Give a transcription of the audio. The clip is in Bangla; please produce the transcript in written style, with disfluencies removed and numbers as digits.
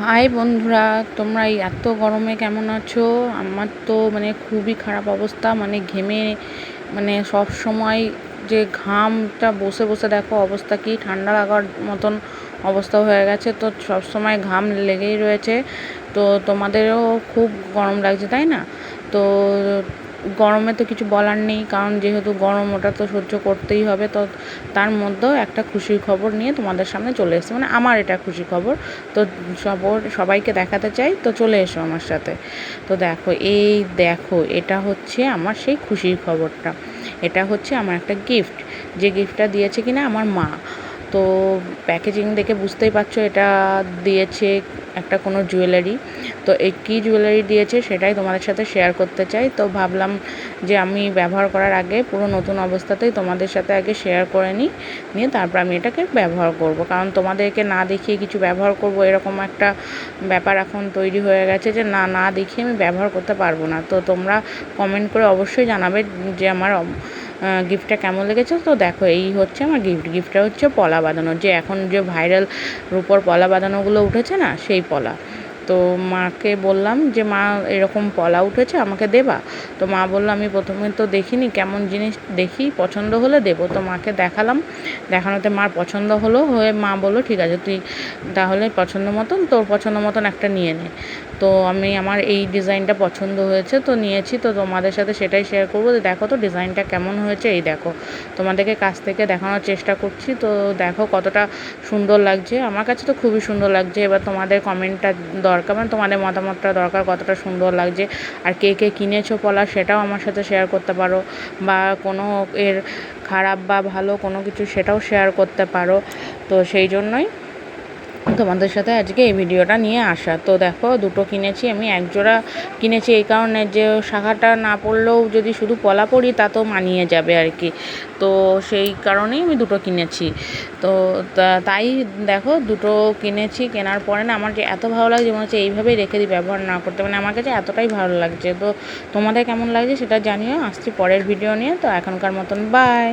হাই বন্ধুরা, তোমরা এই এত গরমে কেমন আছো? আমার তো খুবই খারাপ অবস্থা, ঘেমে সব সময় যে ঘামটা বসে বসে দেখো অবস্থা কি ঠান্ডা লাগার মতন অবস্থা হয়ে গেছে। তো সব সময় ঘাম লেগেই রয়েছে। তো তোমাদেরও খুব গরম লাগছে তাই না? তো গরমে তো কিছু বলার নেই, কারণ যেহেতু গরম ওটা তো সহ্য করতেই হবে। তো তার মধ্যেও একটা খুশির খবর নিয়ে তোমাদের সামনে চলে এসেছি, আমার এটা খুশি খবর। তো সবাইকে দেখাতে চাই, তো চলে এসো আমার সাথে। তো দেখো এটা হচ্ছে আমার সেই খুশির খবরটা। এটা হচ্ছে আমার একটা গিফট, যে গিফটটা দিয়েছে কিনা আমার মা। তো প্যাকেজিং দেখে বুঝতেই পারছো এটা দিয়েছে একটা কোনো জুয়েলারি। তো এই কী জুয়েলারি দিয়েছে সেটাই তোমাদের সাথে শেয়ার করতে চাই। তো ভাবলাম যে আমি ব্যবহার করার আগে পুরো নতুন অবস্থাতেই তোমাদের সাথে আগে শেয়ার করে নিয়ে তারপর আমি এটাকে ব্যবহার করব, কারণ তোমাদেরকে না দেখিয়ে কিছু ব্যবহার করব এরকম একটা ব্যাপার এখন তৈরি হয়ে গেছে যে না দেখিয়ে আমি ব্যবহার করতে পারবো না। তো তোমরা কমেন্ট করে অবশ্যই জানাবে যে আমার গিফটটা কেমন লেগেছে। তো দেখো এই হচ্ছে আমার গিফটটা হচ্ছে পলা বাঁধানো, যে এখন যে ভাইরাল রূপোর পলা বাঁধানোগুলো উঠেছে না, সেই পলা। তো মাকে বললাম যে মা এরকম পলা উঠেছে, আমাকে দেবা? তো মা বললো আমি প্রথমে তো দেখিনি, কেমন জিনিস দেখি, পছন্দ হলে দেবো। তো মাকে দেখানোতে মার পছন্দ হয়ে মা বললো ঠিক আছে, তুই তাহলে তোর পছন্দ মতন একটা নিয়ে নে। তো আমি আমার এই ডিজাইনটা পছন্দ হয়েছে, তো নিয়েছি। তো তোমাদের সাথে সেটাই শেয়ার করবো। দেখো তো ডিজাইনটা কেমন হয়েছে। এই দেখো, তোমাদেরকে কাছ থেকে দেখানোর চেষ্টা করছি। তো দেখো কতটা সুন্দর লাগছে, আমার কাছে তো খুবই সুন্দর লাগছে। এবার তোমাদের কমেন্টটা দরকার, তোমাদের মতামতটা দরকার, কতটা সুন্দর লাগছে। আর কে কে কিনেছো পলা সেটাও আমার সাথে শেয়ার করতে পারো, বা কোনো এর খারাপ বা ভালো কোনো কিছু সেটাও শেয়ার করতে পারো। তো সেই জন্যই তোমাদের সাথে আজকে এই ভিডিওটা নিয়ে আসা। তো দেখো দুটো কিনেছি, আমি একজোড়া কিনেছি এই কারণে যে শাখাটা না পরলেও যদি শুধু পলা পরি তাতেও মানিয়ে যাবে আর কি। তো সেই কারণেই আমি দুটো কিনেছি। তো তাই দেখো দুটো কিনেছি, কেনার পরে না আমার যে এত ভালো লাগছে, মনে হচ্ছে এইভাবেই রেখে দিই ব্যবহার না করতে, আমার কাছে এতটাই ভালো লাগছে। তো তোমাদের কেমন লাগছে সেটা জানিও। আসছি পরের ভিডিও নিয়ে। তো এখনকার মতন বাই।